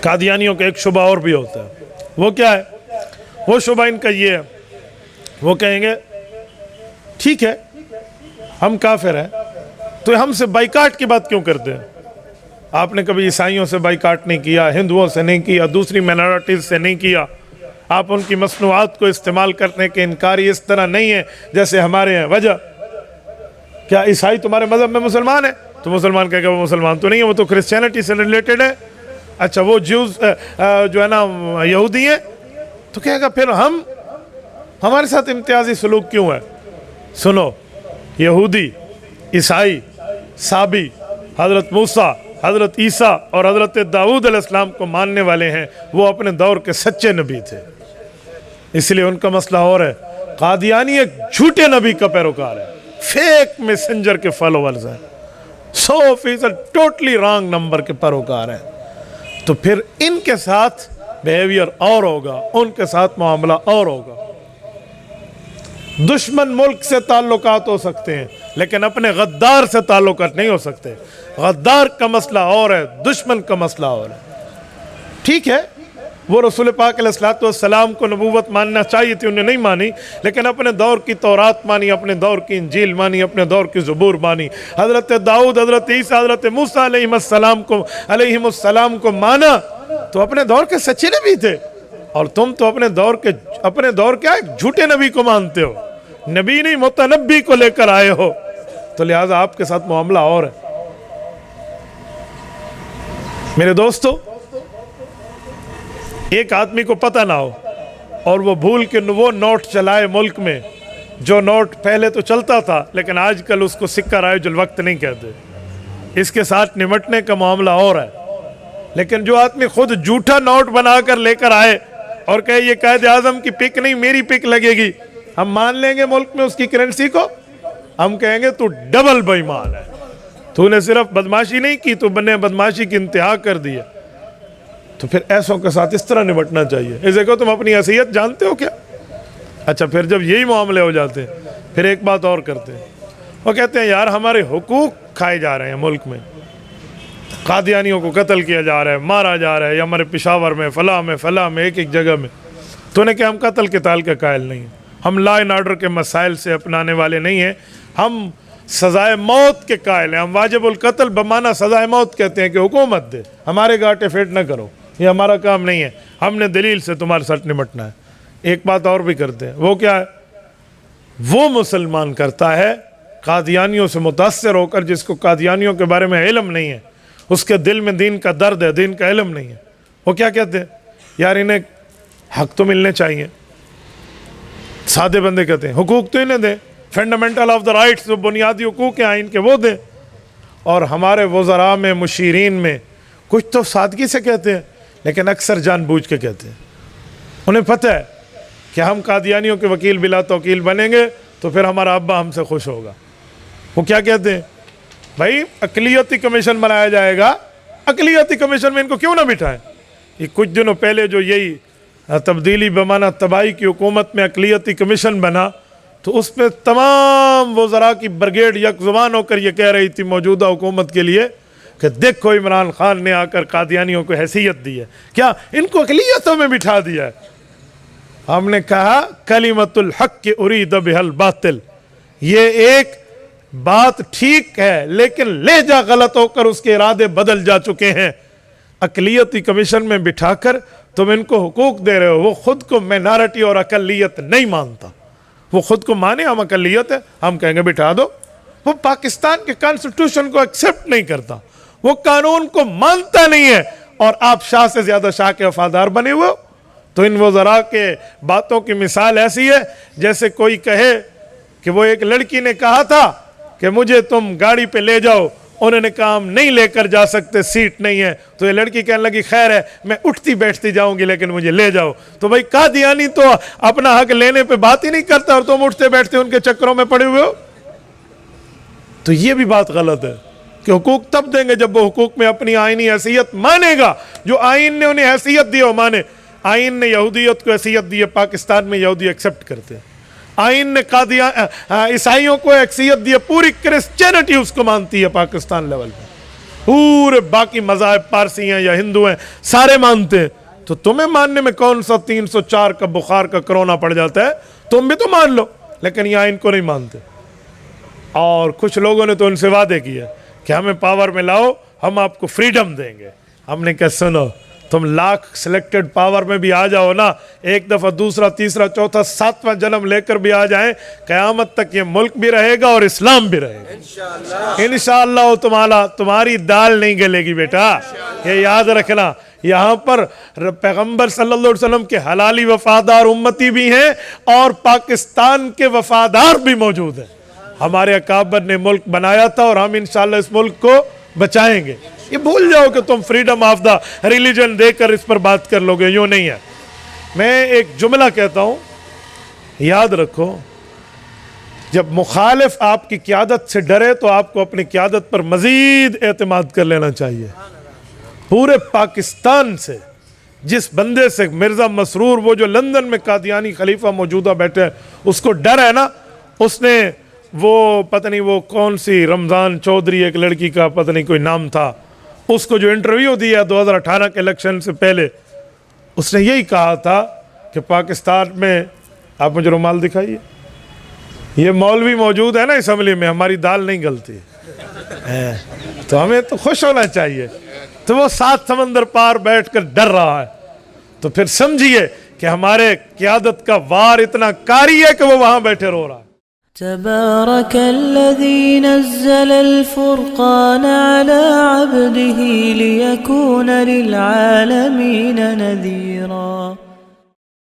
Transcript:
कादियानियों का एक शुबा और भी होता है। वो क्या है? वो शुबा इनका ये है, वो कहेंगे ठीक है हम काफिर हैं तो हमसे बाइकाट की बात क्यों करते हैं? आपने कभी ईसाइयों से बाइकाट नहीं किया, हिंदुओं से नहीं किया, दूसरी माइनॉरिटीज से नहीं किया। आप उनकी मसनूआत को इस्तेमाल करने के इनकारी इस तरह नहीं है जैसे हमारे हैं। वजह क्या? ईसाई तुम्हारे मजहब में मुसलमान है? तो मुसलमान कहेगा वो मुसलमान तो नहीं है, वो तो क्रिश्चियनिटी से रिलेटेड है। अच्छा वो ज्यूज जो है ना यहूदी हैं, तो कहेगा फिर हमारे साथ इम्तियाजी सलूक क्यों है? सुनो, यहूदी, ईसाई, साबी, हज़रत मूसा, हज़रत ईसा और हज़रत दाऊद अलैहिस्सलाम को मानने वाले हैं। वो अपने दौर के सच्चे नबी थे, इसलिए उनका मसला और है। कादियानी एक झूठे नबी का पैरोकार है, फेक मैसेंजर के फॉलोअर्स हैं, 100% टोटली रॉन्ग नंबर के पैरोकार हैं। तो फिर इनके साथ बिहेवियर और होगा, उनके साथ मामला और होगा। दुश्मन मुल्क से ताल्लुकात हो सकते हैं लेकिन अपने गद्दार से ताल्लुकात नहीं हो सकते। गद्दार का मसला और है, दुश्मन का मसला और है। ठीक है, वो रसूल पाक अलैहिस्सलाम को नबूवत मानना चाहिए थी, उन्हें नहीं मानी, लेकिन अपने दौर की तौरात मानी, अपने दौर की इंजील मानी, अपने दौर की ज़बूर मानी। हज़रत दाऊद, हज़रत ईसा, हज़रत मूसा अलैहिस्सलाम को माना तो अपने दौर के सच्चे नबी थे। और तुम तो अपने दौर क्या एक झूठे नबी को मानते हो, नबी नहीं मुतनब्बी को लेकर आए हो। तो लिहाजा आपके साथ मामला और है। मेरे दोस्तों, एक आदमी को पता ना हो और वो भूल के वो नोट चलाए मुल्क में, जो नोट पहले तो चलता था लेकिन आजकल उसको सिक्का राइजुल वक्त नहीं कहते, इसके साथ निमटने का मामला और है। लेकिन जो आदमी खुद झूठा नोट बनाकर लेकर आए और कहे ये कायदे आजम की पिक नहीं मेरी पिक लगेगी, हम मान लेंगे मुल्क में उसकी करेंसी को? हम कहेंगे तू डबल बेईमान है, तूने सिर्फ बदमाशी नहीं की, तू बने बदमाशी की इंतहा कर दी है। तो फिर ऐसों के साथ इस तरह निपटना चाहिए। इसे कहो तुम अपनी हैसियत जानते हो क्या? अच्छा, फिर जब यही मामले हो जाते हैं फिर एक बात और करते हैं, वो कहते हैं यार हमारे हुकूक खाए जा रहे हैं मुल्क में, कादियानियों को कत्ल किया जा रहा है, मारा जा रहा है, या हमारे पेशावर में फला में एक जगह में। तो उन्हें क्या हम कत्ल के ताल के कायल नहीं हैं, हम लॉ एंड ऑर्डर के मसाइल से अपनाने वाले नहीं हैं, हम सजाए मौत के कायल हैं। हम वाजिबुल कत्ल बमाना सजाए मौत कहते हैं कि हुकूमत दे, हमारे गाटे फेट न करो, ये हमारा काम नहीं है, हमने दलील से तुम्हारे साथ निपटना है। एक बात और भी करते हैं, वो क्या है? वो मुसलमान करता है कादियानियों से मुतासर होकर जिसको कादियानियों के बारे में इल्म नहीं है, उसके दिल में दीन का दर्द है, दीन का इल्म नहीं है। वो क्या कहते हैं? यार इन्हें हक तो मिलने चाहिए। सादे बंदे कहते हैं हुकूक तो इन्हें दें, फंडामेंटल ऑफ द राइट्स, जो बुनियादी हुकूक हैं आइन के वो दें। और हमारे वज़रा में, मुशीरीन में कुछ तो सादगी से कहते हैं लेकिन अक्सर जानबूझ के कहते हैं। उन्हें पता है कि हम कादियानियों के वकील बिला तवकील बनेंगे तो फिर हमारा अब्बा हमसे खुश होगा। वो क्या कहते हैं? भाई अक़लियती कमीशन बनाया जाएगा, अक़लियती कमीशन में इनको क्यों ना बिठाएं? ये कुछ दिनों पहले जो यही तब्दीली बमाना तबाही की हुकूमत में अक़लियती कमीशन बना तो उसमें तमाम वज़रा की ब्रिगेड यकजुबान होकर ये कह रही थी मौजूदा हुकूमत के लिए कि देखो इमरान खान ने आकर कादियानियों को हैसियत दी है, क्या इनको अक़लियतों में बिठा दिया है। हमने कहा कलिमतुल हक़ के उरीद बिहल बातिल, ये एक बात ठीक है लेकिन लहजा गलत होकर उसके इरादे बदल जा चुके हैं। अक़लियती कमीशन में बिठाकर तुम इनको हुकूक दे रहे हो, वो खुद को माइनॉरिटी और अक़लियत नहीं मानता, वो खुद को माने हम अक़लियत है, हम कहेंगे बिठा दो। वो पाकिस्तान के कॉन्स्टिट्यूशन को एक्सेप्ट नहीं करता, वो कानून को मानता नहीं है, और आप शाह से ज्यादा शाह के वफादार बने हुए हो। तो इन वज़रा के बातों की मिसाल ऐसी है जैसे कोई कहे कि वो एक लड़की ने कहा था कि मुझे तुम गाड़ी पे ले जाओ, उन्होंने कहा हम नहीं लेकर जा सकते, सीट नहीं है। तो ये लड़की कहने लगी खैर है मैं उठती बैठती जाऊंगी लेकिन मुझे ले जाओ। तो भाई कादियानी तो अपना हक लेने पे बात ही नहीं करता और तुम उठते बैठते उनके चक्करों में पड़े हुए हो। तो ये भी बात गलत है कि हुकूक तब देंगे जब वो हुकूक में अपनी आईनी हैसियत मानेगा, जो आइन ने उन्हें हैसियत दी हो माने। आइन ने यहूदियत को हैसियत दी है, पाकिस्तान में यहूदी एक्सेप्ट करते हैं। आइन ने ईसाइयों को हैसियत दी है, पूरी क्रिश्चियनिटी उसको मानती है पाकिस्तान लेवल पर। पूरे बाकी मज़ाहिब पारसी हैं या हिंदू हैं सारे मानते हैं, तो तुम्हें मानने में कौन सा 304 का बुखार का कोरोना पड़ जाता है, तुम भी तो मान लो, लेकिन यहाँ इनको नहीं मानते। और कुछ लोगों ने तो उनसे वादे किए कि हमें पावर में लाओ, हम आपको फ्रीडम देंगे। हमने कहा सुनो, तुम लाख सिलेक्टेड पावर में भी आ जाओ ना, एक दफ़ा दूसरा तीसरा चौथा सातवां जन्म लेकर भी आ जाएं, क़यामत तक ये मुल्क भी रहेगा और इस्लाम भी रहेगा इंशाअल्लाह। तुम्हारी दाल नहीं गलेगी बेटा, ये याद रखना। यहाँ पर पैगंबर सल्लल्लाहु अलैहि वसल्लम के हलाली वफादार उम्मती भी हैं और पाकिस्तान के वफादार भी मौजूद हैं। हमारे अकाबर ने मुल्क बनाया था और हम इंशाअल्लाह इस मुल्क को बचाएंगे। ये भूल जाओ कि तुम फ्रीडम ऑफ द रिलीजन देकर इस पर बात कर लोगे, यूँ नहीं है। मैं एक जुमला कहता हूँ, याद रखो, जब मुखालिफ आपकी क़यादत से डरे तो आपको अपनी क़यादत पर मज़ीद एतमाद कर लेना चाहिए। पूरे पाकिस्तान से जिस बंदे से मिर्ज़ा मसरूर, वो जो लंदन में कादियानी खलीफा मौजूदा बैठे हैं, उसको डर है ना, उसने वो पता नहीं वो कौन सी रमज़ान चौधरी एक लड़की का पता नहीं कोई नाम था, उसको जो इंटरव्यू दिया 2018 के इलेक्शन से पहले, उसने यही कहा था कि पाकिस्तान में, आप मुझे रुमाल दिखाइए, ये मौलवी मौजूद है ना असम्बली में, हमारी दाल नहीं गलती है, तो हमें तो खुश होना चाहिए। तो वो 7 समंदर पार बैठकर डर रहा है, तो फिर समझिए कि हमारे क़यादत का वार इतना कारी है कि वो वहाँ बैठे रो रहा है। तबारकल्लज़ी नज़्ज़लल फ़ुरक़ान अला अब्दिही लियकून लिलआलमीन नज़ीरा।